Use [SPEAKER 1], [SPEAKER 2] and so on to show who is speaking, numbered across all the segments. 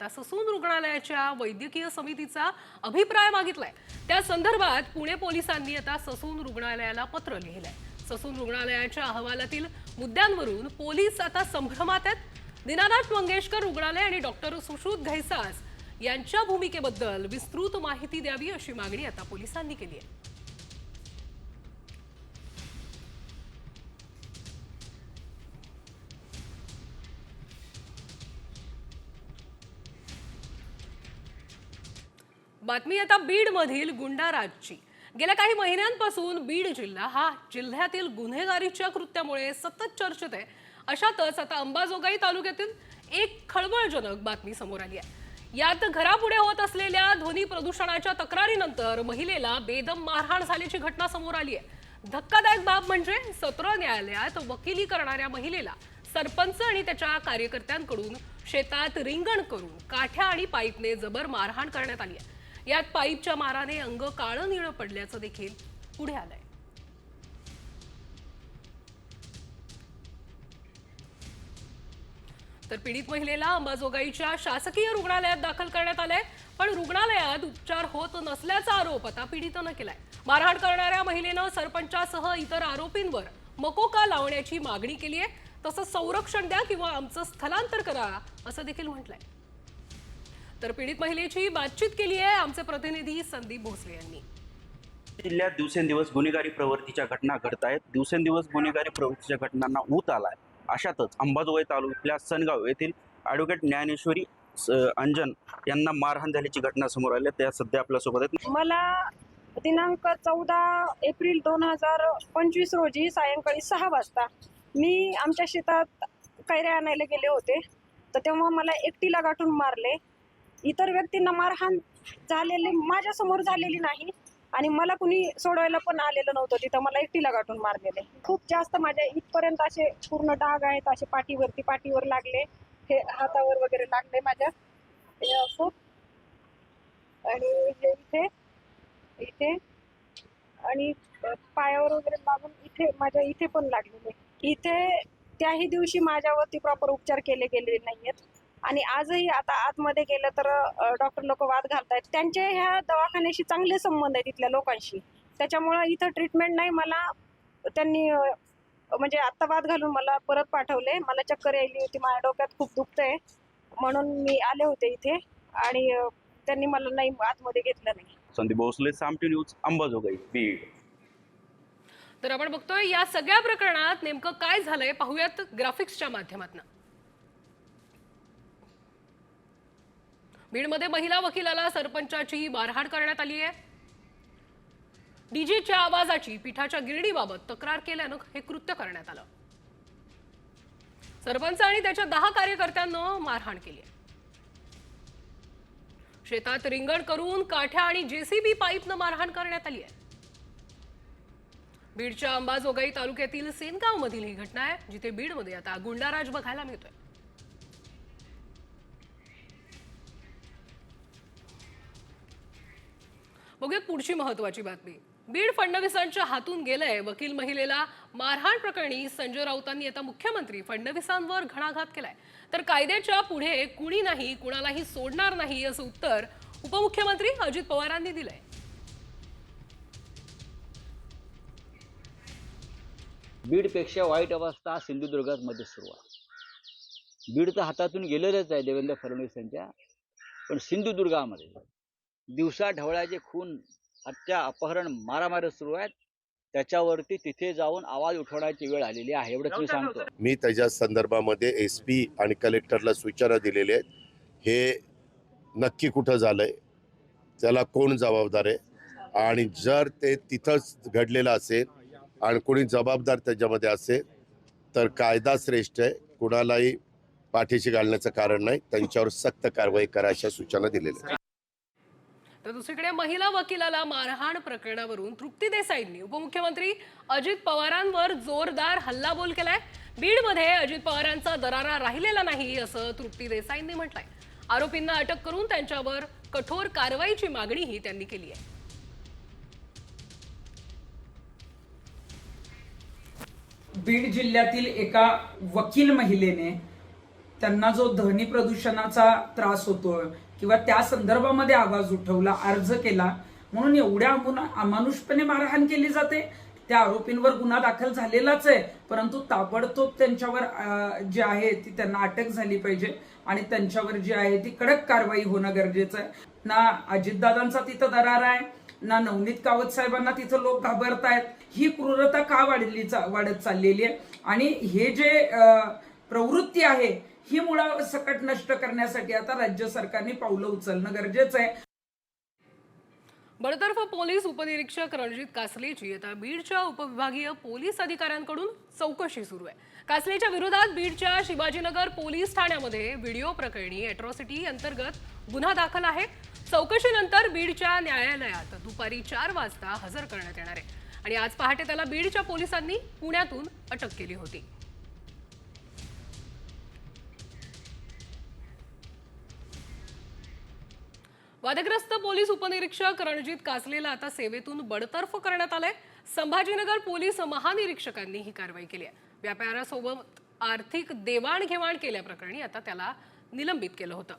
[SPEAKER 1] आता ससून रुग्णालयाच्या वैद्यकीय समितीचा अभिप्राय मागितलाय। त्या संदर्भात पुणे पोलिसांनी आता ससून रुग्णालयाला पत्र लिहिलंय। ससून रुग्णालयाच्या अहवालातील मुद्द्यांवरून पोलीस आता संभ्रमात आहेत। दीनानाथ मंगेशकर रुग्णालय आणि डॉक्टर सुश्रुत घैसास यांच्या भूमिकेबद्दल विस्तृत माहिती द्यावी अशी मागणी आता पोलिसांनी केली आहे। बातमी आता बीड मधील गुंडाराजची। गेल्या काही महिन्यांपासून बीड जिल्हा हा जिल्ह्यातील गुन्हेगारीच्या कृत्यामुळे सतत चर्चेत आहे। अशातच आता अंबाजोगाई तालुक्यातील एक खळबळजनक बातमी समोर आली आहे। यात घरापुढे होत असलेल्या ध्वनी प्रदूषणाच्या तक्रारीनंतर महिलेला बेदम मारहाण झाल्याची घटना समोर आली आहे। धक्कादायक बाब म्हणजे सत्र न्यायालयात वकिली करणाऱ्या महिलेला सरपंच आणि त्याच्या कार्यकर्त्यांकडून शेतात रिंगण करून काठ्या आणि पाईपने जबर मारहाण करण्यात आली आहे। यात पाईपच्या माराने अंग काळं निळं पडल्याचं देखील पुढे आलंय। तर पीडित महिलेला अंबाजोगाईच्या शासकीय रुग्णालयात दाखल करण्यात आलंय, पण रुग्णालयात उपचार होत नसल्याचा आरोप आता पीडितेनं केलाय। मारहाण करणाऱ्या महिलेनं सरपंचासह इतर आरोपींवर मकोका लावण्याची मागणी केली आहे। तसंच संरक्षण द्या किंवा आमचं स्थलांतर करा असं देखील म्हटलंय। तर पीडित महिलेची बातचीत केली आहे आमचे प्रतिनिधी संदीप भोसले यांनी।
[SPEAKER 2] जिल्ह्यात दिवसेंदिवस गुन्हेगारी प्रवृत्तीच्या घटना घडत आहेत। दिवसेंदिवस गुन्हेगारी प्रवृत्तीच्या घटनांना ऊत आलाय। अशातच अंबाजोगाई तालुक्यातल्या सनगाव येथील ॲडव्होकेट ज्ञानेश्वरी अंजन यांना मारहाण झाल्याची घटना समोर आली। त्या सध्या आपल्यासोबत आहेत।
[SPEAKER 3] मला दिनांक 14 एप्रिल 2025 रोजी सायंकाळी 6 वाजता मी आमच्या शेतात कैऱ्या आणायला गेले होते, तर तेव्हा मला एकटीला गाठून मारले। इतर व्यक्तींना मारहाण झालेली माझ्यासमोर झालेली नाही आणि मला कुणी सोडवायला पण आलेलं नव्हतं। तिथं मला एकटीला गाठून मारलेले। खूप जास्त माझ्या इथपर्यंत असे पूर्ण डाग आहेत, असे पाठीवर लागले, हे हातावर वगैरे लागले माझ्या, हे असं आणि हे इथे इथे आणि पायावर वगैरे लागून इथे माझ्या इथे पण लागलेले। इथे त्याही दिवशी माझ्यावरती प्रॉपर उपचार केले गेलेले नाहीयेत आणि आजही आता आतमध्ये गेलं तर डॉक्टर लोक वाद घालतायत। त्यांचे ह्या दवाखान्याशी चांगले संबंध आहेत तिथल्या लोकांशी, त्याच्यामुळे इथं ट्रीटमेंट नाही। मला त्यांनी म्हणजे आत्ता वाद घालून मला परत पाठवले। मला चक्कर यायली होती, माझ्या डोक्यात खूप दुखतंय म्हणून मी आले होते इथे आणि त्यांनी मला नाही आतमध्ये घेतलं नाही।
[SPEAKER 2] संदीप भोसले, सामटी न्यूज, अंबाजोगाई, बीड।
[SPEAKER 1] तर आपण बघतोय या सगळ्या प्रकरणात नेमकं काय झालंय पाहूयात ग्राफिक्सच्या माध्यमातून। बीडमध्ये महिला वकिलाला सरपंचाची मारहाण करण्यात आली आहे। डीजेच्या आवाजाची पीठाच्या गिरणीबाबत तक्रार केल्यानं हे कृत्य करण्यात आलं। सरपंच आणि त्याच्या 10 कार्यकर्त्यांना मारहाण केली आहे। शेतात रिंगण करून काठ्या आणि जेसीबी पाईपनं मारहाण करण्यात आली आहे। बीडच्या अंबाजोगाई तालुक्यातील सेनगाव मधील ही घटना आहे, जिथे बीडमध्ये आता गुंडाराज बघायला मिळतोय। बघूया पुढची महत्वाची बातमी। बीड फडणवीसांच्या हातून गेलंय। वकील महिलेला मारहाण प्रकरणी संजय राऊतांनी आता मुख्यमंत्री फडणवीसांवर घणाघात केलाय। तर कायद्याच्या पुढे कुणी नाही, कुणालाही सोडणार नाही असं उत्तर उपमुख्यमंत्री अजित पवारांनी दिलंय।
[SPEAKER 4] बीडपेक्षा वाईट अवस्था सिंधुदुर्गामध्ये सुरू आहे। बीड तर हातातून गेलेलंच आहे देवेंद्र फडणवीस यांच्या, पण सिंधुदुर्गामध्ये दिवसा ढवळ्याचे खून, हत्या, अपहरण, मारामारी सुरू आहेत। त्याच्यावरती तिथे जाऊन आवाज उठवण्याची वेळ आलेली आहे, एवढंच मी सांगतो।
[SPEAKER 5] मी त्याच्या संदर्भामध्ये एसपी आणि कलेक्टरला सूचना दिलेल्या आहेत। हे नक्की कुठं झालंय, त्याला कोण जबाबदार आहे, आणि जर ते तिथंच घडलेलं असेल आणि कोणी जबाबदार त्याच्यामध्ये असेल तर कायदा श्रेष्ठ आहे, कुणालाही पाठीशी घालण्याचं कारण नाही, त्यांच्यावर सक्त कारवाई करा अशा सूचना दिलेल्या आहेत।
[SPEAKER 1] तर दुसरीकडे महिला वकिलाला मारहाण प्रकरणावरून तृप्ती देसाईंनी उपमुख्यमंत्री अजित पवारांवर जोरदार हल्लाबोल केलाय। बीडमध्ये अजित पवारांचा दरारा राहिलेला नाही असं तृप्ती देसाईंनी म्हटलंय। आरोपींना अटक करून त्यांच्यावर कठोर कारवाईची मागणीही त्यांनी केली आहे।
[SPEAKER 6] बीड जिल्ह्यातील एका वकील महिलेने त्यांना जो ध्वनी प्रदूषणाचा त्रास होतोय किंवा त्या संदर्भामध्ये आवाज उठवला, अर्ज केला म्हणून एवढ्या अमानुषपणे मारहाण केली जाते. त्या आरोपींवर गुन्हा दाखल झालेलाच आहे, परंतु ताबडतोब त्यांच्यावर जी आहे ती त्यांना अटक झाली पाहिजे आणि त्यांच्यावर जी आहे ती कडक कारवाई होणं गरजेचं आहे. ना अजितदादांचा तिथं दरार आहे, ना नवनीत कावत साहेबांना तिथं लोक घाबरतायत. ही क्रूरता का वाढत चाललेली आहे आणि हे जे प्रवृत्ती आहे ही मुळासकट नष्ट करण्यासाठी आता राज्य सरकारने पावलं उचलणं गरजेचं आहे.
[SPEAKER 1] बडतर्फ पोलीस उपनिरीक्षक रणजित कासलेची आता बीडच्या उपविभागीय पोलीस अधिकाऱ्यांकडून चौकशी सुरू आहे. कासलेच्या विरोधात बीडच्या शिवाजीनगर पोलीस ठाण्यामध्ये व्हिडिओ प्रकरणी अॅट्रॉसिटी अंतर्गत गुन्हा दाखल आहे. चौकशीनंतर बीडच्या न्यायालयात दुपारी 4 वाजता हजर करण्यात येणार आहे आणि आज पहाटे त्याला बीडच्या पोलिसांनी पुण्यातून अटक केली होती. वादग्रस्त पोलीस उपनिरीक्षक रणजित कासलेला आता सेवेतून बडतर्फ करण्यात आलंय. संभाजीनगर पोलीस महानिरीक्षकांनी ही कारवाई केली आहे. व्यापाऱ्यासोबत आर्थिक देवाणघेवाण केल्याप्रकरणी आता त्याला निलंबित केलं होतं.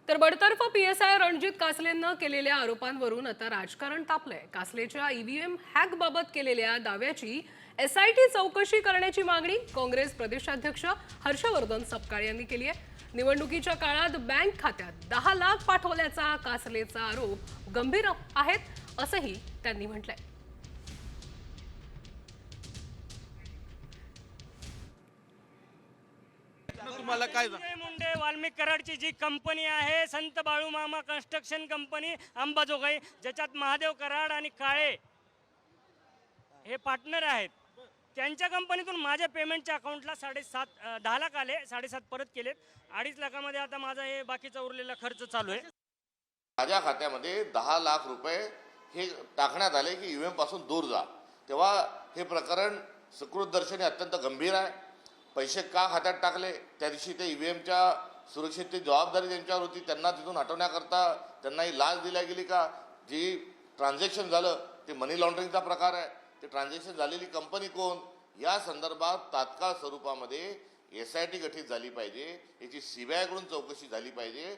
[SPEAKER 1] तर बडतर्फ PSI रणजित कासलेंना केलेल्या आरोपांवरून आता राजकारण तापलंय. कासलेच्या EVM हॅक बाबत केलेल्या दाव्याची SIT चौकशी करण्याची मागणी काँग्रेस प्रदेशाध्यक्ष हर्षवर्धन सपकाळ यांनी केली आहे. निवडणुकीच्या काळात बँक खात्यात 10 लाख पाठवल्याचा कासलेचा आरोप गंभीर आहेत असंही त्यांनी म्हटलंय.
[SPEAKER 7] तुम्हाला काय मुंडे वाल्मिक कराडची जी कंपनी आहे संत बाळूमामा कन्स्ट्रक्शन कंपनी अंबाजोगाई, ज्याच्यात महादेव कराड आणि काळे हे पार्टनर आहेत, त्यांच्या कंपनीतून माझ्या पेमेंटच्या अकाउंटला 10 लाख आले, 7.5 परत केलेत. 2.5 लाखामध्ये आता माझा हे बाकीचा उरलेला खर्च चालू आहे.
[SPEAKER 8] माझ्या खात्यामध्ये 10 लाख रुपये हे टाकण्यात आले की EVM पासून दूर जा. तेव्हा हे प्रकरण सुकृत दर्शनी अत्यंत गंभीर आहे. पैसे का खात्यात टाकले, त्या दिवशी ते EVMच्या सुरक्षेची जबाबदारी त्यांच्यावर होती, त्यांना तिथून हटवण्याकरता त्यांना ही लाच दिल्या गेली का? जी ट्रान्झॅक्शन झालं ते मनी लॉन्ड्रिंगचा प्रकार आहे. ते ट्रान्झॅक्शन झालेली कंपनी कोण, या संदर्भात तात्काळ स्वरूपामध्ये SIT गठीत झाली पाहिजे, याची CBI कडून चौकशी झाली पाहिजे.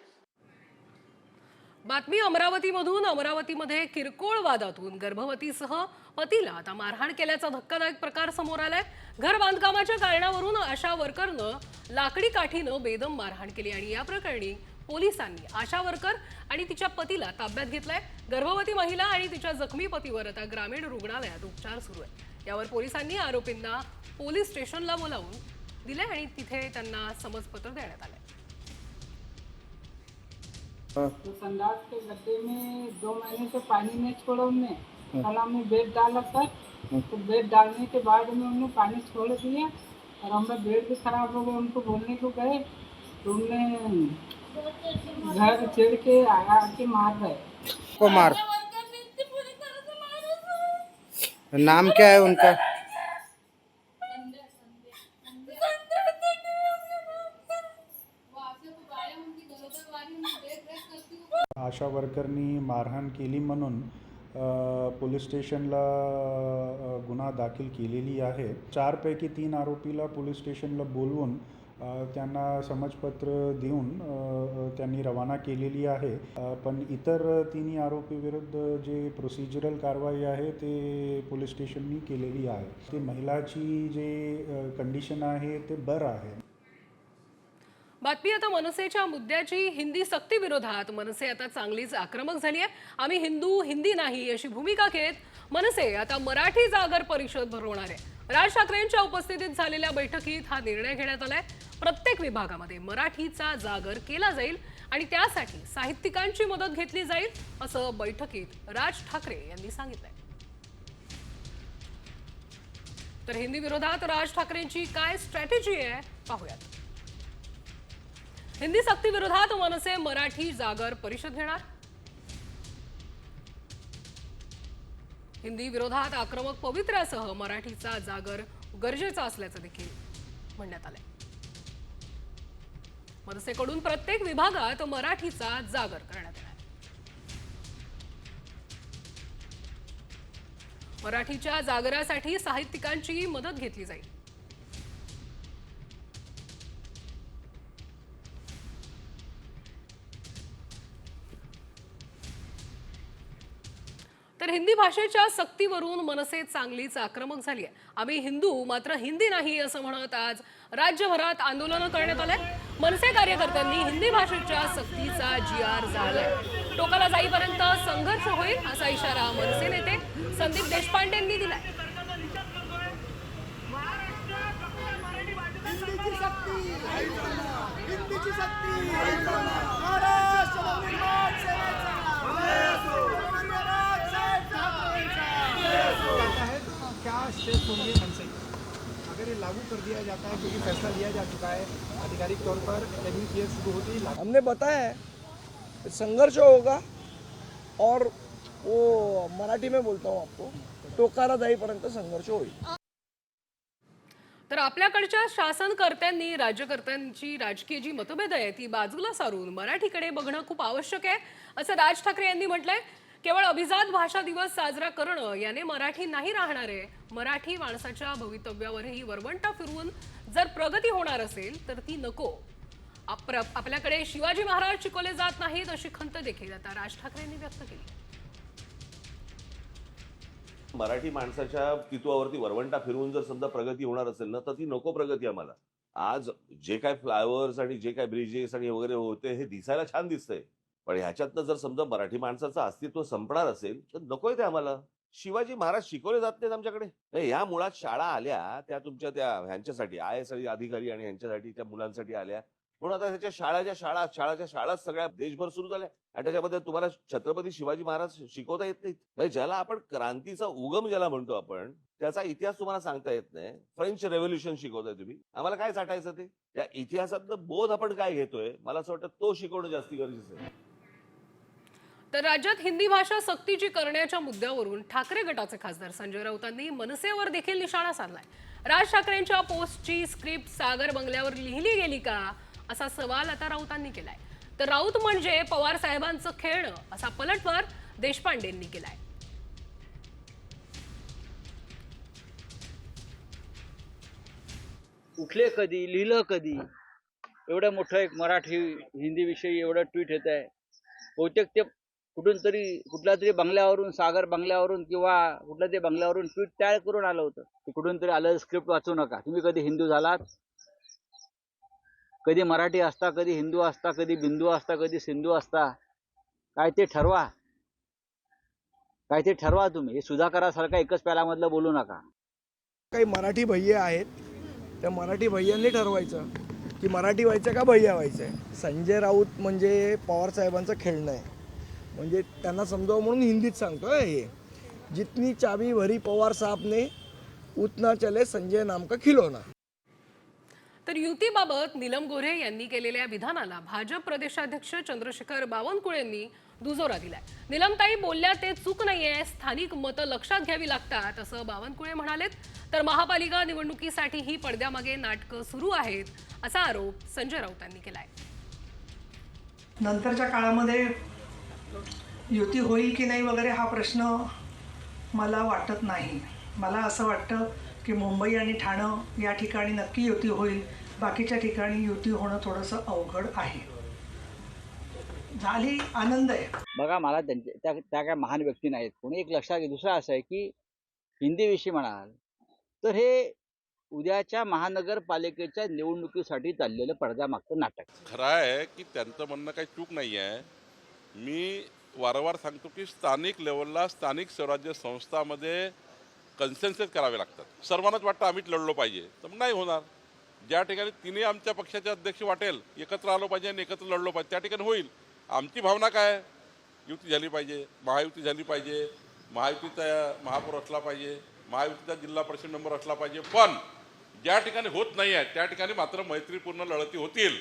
[SPEAKER 1] बातमी अमरावतीमधून. अमरावतीमध्ये किरकोळ वादातून गर्भवतीसह पतीला आता मारहाण केल्याचा धक्कादायक प्रकार समोर आलाय. घर बांधकामाच्या कारणावरून आशा वर्करनं लाकडी काठीनं बेदम मारहाण केली आणि या प्रकरणी पोलिसांनी आशा वर्कर आणि तिच्या पतीला ताब्यात घेतलाय. गर्भवती महिला आणि तिच्या जखमी पतीवर आता ग्रामीण रुग्णालयात उपचार सुरू आहे. यावर पोलिसांनी आरोपींना पोलीस स्टेशनला बोलावून दिले आणि तिथे त्यांना समजपत्र देण्यात आलंय.
[SPEAKER 9] तो संडास के गड्ढे में 2 महीने से पानी नहीं छोड़ा उनने. कल हमने बेड डाला सर, तो बेड डालने के बाद में उन्होंने पानी छोड़ दिया और हमारा बेड भी खराब हो गया. उनको बोलने को गए तो उन्होंने घर छेड़ के आके मार रहे
[SPEAKER 10] को मार. नाम क्या है उनका?
[SPEAKER 11] आशा वर्करनी मारहाण केली म्हणून पोलीस स्टेशनला गुन्हा दाखल केलेली आहे. 4 पैकी 3 आरोपीला पोलीस स्टेशनला बोलवून त्यांना समजपत्र देऊन त्यांनी रवाना केलेली आहे. पण इतर 3 आरोपी विरुद्ध जे प्रोसिजरल कारवाई आहे ते पोलीस स्टेशननी केलेली आहे. ती महिलाची जे कंडिशन आहे ते बरं आहे.
[SPEAKER 1] बातमी आता मनसेच्या मुद्द्याची. हिंदी सक्ती विरोधात मनसे आता चांगलीच आक्रमक झाली आहे. आम्ही हिंदू, हिंदी नाही अशी भूमिका घेत मनसे आता मराठी जागर परिषद भरवणार आहे. राज ठाकरेंच्या उपस्थितीत झालेल्या बैठकीत हा निर्णय घेण्यात आलाय. प्रत्येक विभागामध्ये मराठीचा जागर केला जाईल आणि त्यासाठी साहित्यिकांची मदत घेतली जाईल असं बैठकीत राज ठाकरे यांनी सांगितलंय. तर हिंदी विरोधात राज ठाकरेंची काय स्ट्रॅटेजी आहे पाहूयात. हिंदी सक्ती विरोधात मनसे मराठी जागर परिषद घेणार. हिंदी विरोधात आक्रमक पवित्र्यासह मराठीचा जागर गरजेचा असल्याचं देखील म्हणण्यात आलंय. मनसेकडून प्रत्येक विभागात मराठीचा जागर करण्यात येणार. मराठीच्या जागरासाठी साहित्यिकांची मदत घेतली जाईल. तर हिंदी भाषेच्या सक्तीवरून मनसे चांगलीच आक्रमक झाली आहे. आम्ही हिंदू मात्र हिंदी नाही असं म्हणत आज राज्यभरात आंदोलनं करण्यात आले. मनसे कार्यकर्त्यांनी हिंदी भाषेच्या सक्तीचा GR झालाय. टोकाला जाईपर्यंत संघर्ष होईल असा इशारा मनसे नेते संदीप देशपांडेंनी दिलाय.
[SPEAKER 10] क्या स्टेप होंगे मनसे अगर ये लागू कर दिया जाता है, क्योंकि फैसला लिया जा चुका है आधिकारिक तौर पर, एडमिट शुरू होते ही लागू।
[SPEAKER 12] हमने बताया है संघर्ष होगा और वो मराठी में बोलता हूँ आपको, टोकाला जाईपर्यंत संघर्ष होईल.
[SPEAKER 1] तर आपल्याकडच्या शासनकर्त्यांनी राज्यकर्त्यांची राजकीय जी मतभेद आहे ती बाजूला सारून मराठीकडे बघणं खूप आवश्यक आहे असं राज ठाकरे यांनी म्हटलंय. केवळ अभिजात भाषा दिवस साजरा करणं याने मराठी नाही राहणार आहे. मराठी माणसाच्या भवितव्यावरही वरवंटा फिरवून जर प्रगती होणार असेल तर ती नको. आपल्याकडे शिवाजी महाराज शिकवले जात नाहीत अशी खंत देखील आता राज ठाकरे यांनी व्यक्त केली.
[SPEAKER 13] मराठी माणसाच्या अस्तित्वावरती वरवंटा फिरवून जर समजा प्रगती होणार असेल ना तर ती नको प्रगती आम्हाला. आज जे काय फ्लायओव्हर्स आणि जे काय ब्रिजेस आणि वगैरे होते हे दिसायला छान दिसतंय, पण ह्याच्यातनं जर समजा मराठी माणसाचं अस्तित्व संपणार असेल तर नकोय ते आम्हाला. शिवाजी महाराज शिकवले जात नाहीत आमच्याकडे. या मुळात शाळा आल्या त्या तुमच्या त्या ह्यांच्यासाठी IAS अधिकारी आणि ह्यांच्यासाठी त्या मुलांसाठी आल्या, म्हणून आता त्याच्या शाळाच्या शाळा सगळ्या देशभर सुरू झाल्या आणि त्याच्यामध्ये तुम्हाला छत्रपती शिवाजी महाराज शिकवता येत नाहीत. ज्याला आपण क्रांतीचा उगम ज्याला म्हणतो आपण त्याचा इतिहास तुम्हाला सांगता येत नाही. फ्रेंच रेव्होल्युशन शिकवताय तुम्ही, आम्हाला काय साठायचं ते? त्या इतिहासातलं बोध आपण काय घेतोय मला असं वाटतं तो शिकवणं जास्ती गरजेचं आहे.
[SPEAKER 1] तर राज्यात हिंदी भाषा सक्तीची करण्याच्या मुद्द्यावरून ठाकरे गटाचे खासदार संजय राऊतांनी मनसेवर देखील निशाणा साधलाय. राज ठाकरेंच्या पोस्टची स्क्रिप्ट सागर बंगल्यावर लिहिली गेली का असा सवाल आता राऊतांनी केलाय. तर राऊत म्हणजे पवार साहेबांचं खेळणं असा पलटवार देशपांडेंनी केलाय.
[SPEAKER 4] उठले कधी, लिहिलं कधी, एवढं मोठं एक मराठी हिंदी विषयी एवढं ट्विट येत आहे. बहुतेक ते कुठल्या तरी बंगल्यावरून, सागर बंगल्यावरून किंवा कुठल्या तरी बंगल्यावरून ट्विट तयार करून आलं होतं. ते कुठून तरी आलं. स्क्रिप्ट वाचू नका. तुम्ही कधी हिंदू झालात, कधी मराठी असता, कधी हिंदू असता, कधी बिंदू असता, कधी सिंधू असता. काय ते ठरवा तुम्ही. हे सुधाकरासारखा एकच प्यालामधलं बोलू नका.
[SPEAKER 12] काही मराठी भैया आहेत, त्या मराठी भैयांनी ठरवायचं की मराठी व्हायचं का भैया व्हायचं. संजय राऊत म्हणजे पवार साहेबांचं खेळणं आहे, म्हणजे त्यांना समजावं म्हणून हिंदीत सांगतोय. हे जितनी चाबी भरी पवार साहब ने उतना चले संजय नाम का खिलौना.
[SPEAKER 1] तर युतीबाबत नीलम गोऱ्हे यांनी केलेल्या विधानाला भाजप प्रदेशाध्यक्ष चंद्रशेखर बावनकुळेंनी दुजोरा दिलाय. नीलमताई बोलल्या ते चूक नाहीये, स्थानिक मतं लक्षात घ्यावी लागतात असं बावनकुळे म्हणालेत. तर महापालिका निवडणुकीसाठीही पडद्यामागे नाटकं सुरू आहेत असा आरोप संजय राऊतांनी केलाय.
[SPEAKER 14] नंतरच्या काळामध्ये युती होईल की नाही वगैरे हा प्रश्न मला वाटत नाही. मला असं वाटतं की मुंबई आणि ठाणं या ठिकाणी नक्की युती होईल, बाकीच्या ठिकाणी युती होणं थोडंसं अवघड आहे. झाली आनंद आहे.
[SPEAKER 4] बघा, मला त्या काय महान व्यक्ती नाहीत कोणी. एक लक्षात घे. दुसरं असं आहे की हिंदीविषयी म्हणाल तर हे उद्याच्या महानगरपालिकेच्या निवडणुकीसाठी चाललेलं पडद्यामागचं नाटक.
[SPEAKER 15] खरं आहे की त्यांचं म्हणणं काही चूक नाही आहे. मी वारंवार सांगतो की स्थानिक लेवलला स्थानिक स्वराज्य संस्थामध्ये कन्सेन्सस करावे लागतात. सर्वांनाच वाटतं आम्हीच लढलो पाहिजे, तर नाही होणार. ज्या ठिकाणी तिन्ही आमच्या पक्षाचे अध्यक्ष वाटेल एकत्र आलो पाहिजे आणि एकत्र लढलो पाहिजे त्या ठिकाणी होईल. आमची भावना काय, युती झाली पाहिजे, महायुती झाली पाहिजे, महायुतीचा महापौर असला पाहिजे, महायुतीचा जिल्हा परिषद मेंबर असला पाहिजे. पण ज्या ठिकाणी होत नाही आहे त्या ठिकाणी मात्र मैत्रीपूर्ण लढती होतील.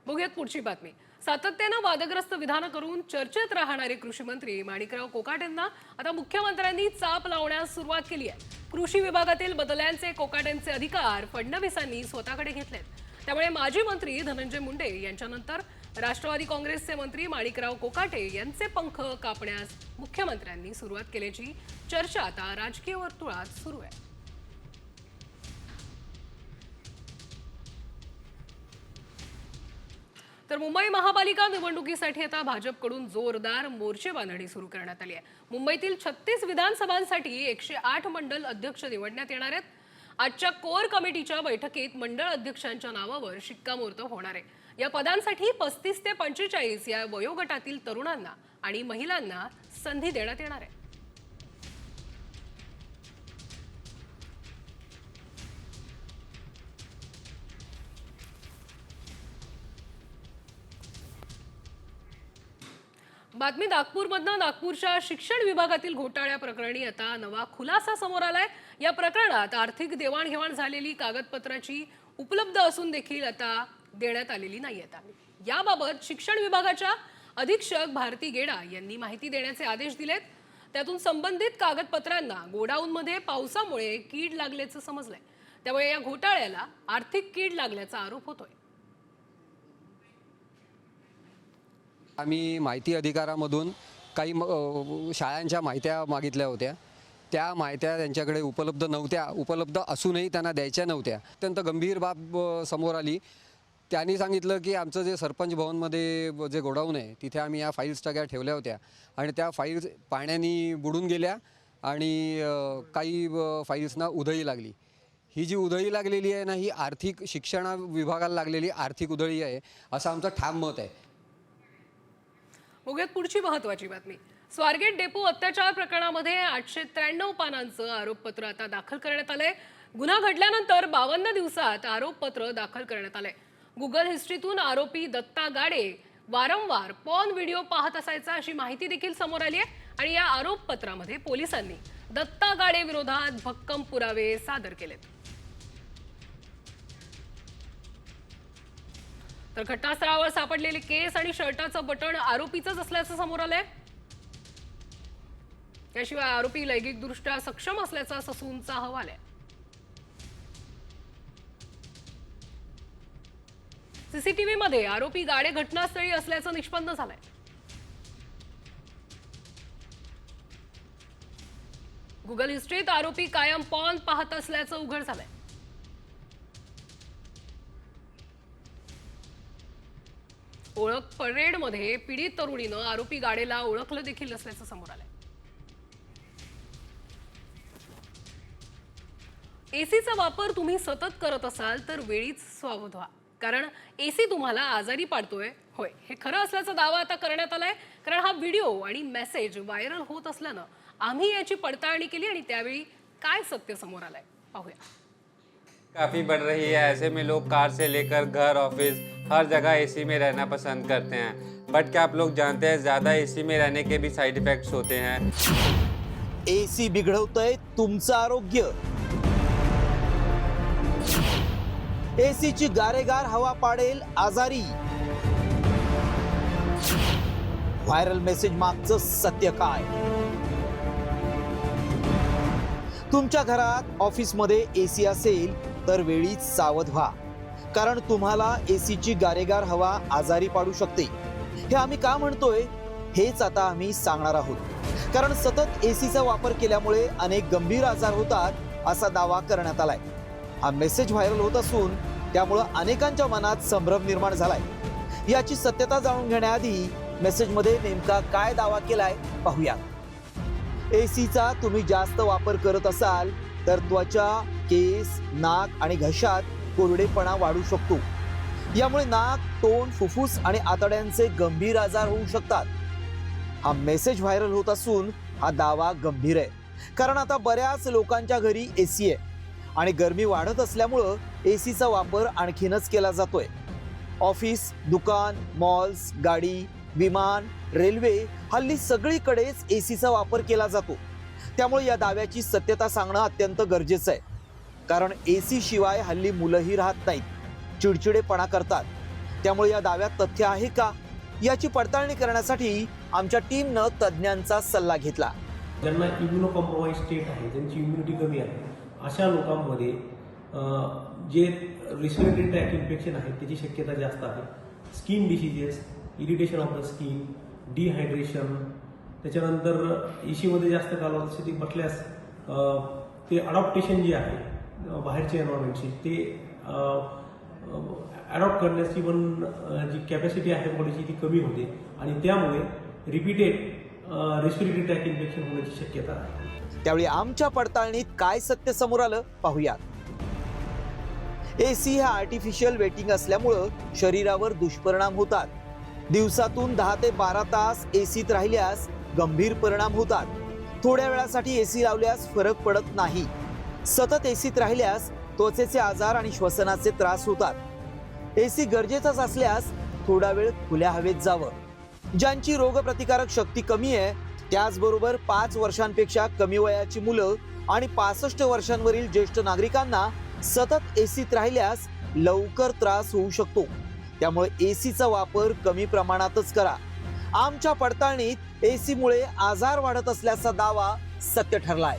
[SPEAKER 1] बघूयात पुढची बातमी. सातत्यानं वादग्रस्त विधानं करून चर्चेत राहणारे कृषी मंत्री माणिकराव कोकाटेंना आता मुख्यमंत्र्यांनी चाप लावण्यास सुरुवात केली आहे. कृषी विभागातील बदल्यांचे कोकाटेंचे अधिकार फडणवीसांनी स्वतःकडे घेतलेत. त्यामुळे माजी मंत्री धनंजय मुंडे यांच्यानंतर राष्ट्रवादी काँग्रेसचे मंत्री माणिकराव कोकाटे यांचे पंख कापण्यास मुख्यमंत्र्यांनी सुरुवात केल्याची चर्चा आता राजकीय वर्तुळात सुरू आहे. तर मुंबई महापालिका निवडणुकीसाठी आता भाजपकडून जोरदार मोर्चे बांधणी सुरू करण्यात आली आहे. मुंबईतील 36 विधानसभांसाठी 108 मंडल अध्यक्ष निवडण्यात येणार आहेत. आजच्या कोर कमिटीच्या बैठकीत मंडळ अध्यक्षांच्या नावावर शिक्कामोर्तब होणार आहे. या पदांसाठी 35 ते 45 या वयोगटातील तरुणांना आणि महिलांना संधी देण्यात येणार आहे. बातमी नागपूरमधनं. नागपूरच्या शिक्षण विभागातील घोटाळ्या प्रकरणी आता नवा खुलासा समोर आलाय. या प्रकरणात आर्थिक देवाणघेवाण झालेली कागदपत्राची उपलब्ध असून देखील आता देण्यात आलेली नाहीयेत. याबाबत शिक्षण विभागाच्या अधीक्षक भारती गेडा यांनी माहिती देण्याचे आदेश दिलेत. त्यातून संबंधित कागदपत्रांना गोडाऊनमध्ये पावसामुळे कीड लागल्याचं समजलंय. त्यामुळे या घोटाळ्याला आर्थिक कीड लागल्याचा आरोप होतोय.
[SPEAKER 16] आम्ही माहिती अधिकारामधून काही शाळांच्या माहित्या मागितल्या होत्या. त्या माहित्या त्यांच्याकडे उपलब्ध नव्हत्या. उपलब्ध असूनही त्यांना द्यायच्या नव्हत्या. अत्यंत गंभीर बाब समोर आली. त्यांनी सांगितलं की आमचं जे सरपंच भवनमध्ये जे गोडाऊन आहे तिथे आम्ही या फाईल्स सगळ्या ठेवल्या होत्या आणि त्या फाईल्स पाण्याने बुडून गेल्या आणि काही फाईल्सना उधळी लागली. ही जी उधळी लागलेली आहे ना, ही आर्थिक शिक्षण विभागाला लागलेली आर्थिक उधळी आहे असं आमचं ठाम मत आहे.
[SPEAKER 1] बघूयात पुढची महत्त्वाची बातमी. स्वारगेट डेपो अत्याचार प्रकरणामध्ये 893 पानांचं आरोपपत्र आता दाखल करण्यात आलंय. गुन्हा घडल्यानंतर 52 दिवसात आरोपपत्र दाखल करण्यात आलंय. गुगल हिस्ट्रीतून आरोपी दत्ता गाडे वारंवार पॉर्न व्हिडिओ पाहत असायचा अशी माहिती देखील समोर आली आहे. आणि या आरोपपत्रामध्ये पोलिसांनी दत्ता गाडे विरोधात भक्कम पुरावे सादर केलेत. तर घटनास्थळावर सापडलेले केस आणि शर्टाचं बटन आरोपीचंच असल्याचं समोर आलंय. याशिवाय आरोपी लैंगिकदृष्ट्या सक्षम असल्याचा ससूनचा अहवाल आहे. सीसीटीव्ही मध्ये आरोपी गाडे घटनास्थळी असल्याचं निष्पन्न झालंय. गुगल हिस्ट्रीत आरोपी कायम पॉर्न पाहत असल्याचं उघड झालंय. ओळख परेडमध्ये पीडित तरुणीनं आरोपी गाडेला ओळखलं देखील असल्याचं समोर आलंय. एसीचा वापर तुम्ही सतत करत असाल तर वेळीच सावध व्हा, कारण एसी तुम्हाला आजारी पाडतोय. होय, हे खरं असल्याचा दावा आता करण्यात आलाय. कारण हा व्हिडिओ आणि मेसेज व्हायरल होत असल्यानं आम्ही याची पडताळणी केली आणि त्यावेळी काय सत्य समोर आलंय पाहूया.
[SPEAKER 17] काफ़ी बढ़ रही है. ऐसे में लोग कार से लेकर घर, ऑफिस, हर जगह एसी में रहना पसंद करते हैं. बट क्या आप लोग जानते हैं ज़्यादा एसी में रहने के भी साइड इफेक्ट्स होते हैं.
[SPEAKER 18] एसी बिघडवतोय तुमचं आरोग्य. एसीची गारेगार हवा पाडेल आजारी. व्हायरल मेसेज मागचं सत्य काय? तुमच्या घरात, ऑफिसमध्ये एसी असेल तर वेळीच सावध व्हा, कारण तुम्हाला एसीची गारेगार हवा आजारी पाडू शकते. हे आम्ही का म्हणतोय हेच आता आम्ही सांगणार आहोत. कारण सतत एसीचा वापर केल्यामुळे अनेक गंभीर आजार होतात असा दावा करण्यात आलाय. हा मेसेज व्हायरल होत असून त्यामुळं अनेकांच्या मनात संभ्रम निर्माण झालाय. याची सत्यता जाणून घेण्याआधी मेसेजमध्ये नेमका काय दावा केलाय पाहूया. एसीचा तुम्ही जास्त वापर करत असाल तर त्वचा, केस, नाक आणि घशात कोरडेपणा वाढू शकतो. यामुळे नाक, तोंड, फुफ्फुस आणि आतड्यांचे गंभीर आजार होऊ शकतात. हा मेसेज व्हायरल होत असून हा दावा गंभीर आहे. कारण आता बऱ्याच लोकांच्या घरी एसी आहे आणि गरमी वाढत असल्यामुळं एसीचा वापर आणखीनच केला जातोय. ऑफिस, दुकान, मॉल्स, गाडी, विमान, रेल्वे हल्ली सगळीकडेच एसीचा वापर केला जातो. त्यामुळे या दाव्याची सत्यता सांगणं अत्यंत गरजेचं आहे. कारण एसी शिवाय हल्ली मुलंही राहत नाहीत, चिडचिडेपणा करतात. त्यामुळे या दाव्यात तथ्य आहे का याची पडताळणी करण्यासाठी आमच्या टीमनं तज्ज्ञांचा सल्ला घेतला.
[SPEAKER 19] ज्यांना इम्युनो कॉम्प्रोमाइज स्टेट आहे, ज्यांची इम्युनिटी कमी आहे, अशा लोकांमध्ये जे रिस्पिरेटरी ट्रॅक इन्फेक्शन आहे त्याची शक्यता जास्त आहे. Skin diseases, irritation of the skin, dehydration, त्याच्यानंतर ए सीमध्ये जास्त कालावधीसाठी बसल्यास ते अडॉप्टेशन जे आहे बाहेरच्या एन्व्हायरमेंटची ते अडॉप्ट करण्याची पण जी कॅपॅसिटी आहे बॉडीची ती कमी होते आणि त्यामुळे रिपीटेड रेस्पिरेटरी ट्रॅक इन्फेक्शन होण्याची शक्यता आहे.
[SPEAKER 18] त्यावेळी आमच्या पडताळणीत काय सत्य समोर आलं पाहूयात. एसी हा आर्टिफिशियल वेटिंग असल्यामुळं शरीरावर दुष्परिणाम होतात. दिवसातून 10 ते 12 तास एसीत राहिल्यास गंभीर परिणाम होतात. थोड्या वेळासाठी एसी लावल्यास फरक पडत नाही. सतत एसीत राहिल्यास त्वचेचे आजार आणि श्वसनाचे त्रास होतात. एसी गरजेचाच असल्यास थोडा वेळ खुल्या हवेत जावं. ज्यांची रोगप्रतिकारक शक्ती कमी आहे त्याचबरोबर 5 वर्षांपेक्षा कमी वयाची मुलं आणि 65 वर्षांवरील ज्येष्ठ नागरिकांना सतत एसीत राहिल्यास लवकर त्रास होऊ शकतो. त्यामुळे एसीचा वापर कमी प्रमाणातच करा. आमच्या पडताळणीत एसीमुळे आजार वाढत असल्याचा दावा सत्य ठरलाय.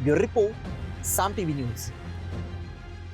[SPEAKER 18] ब्युरो रिपोर्ट, साम टीव्ही न्यूज.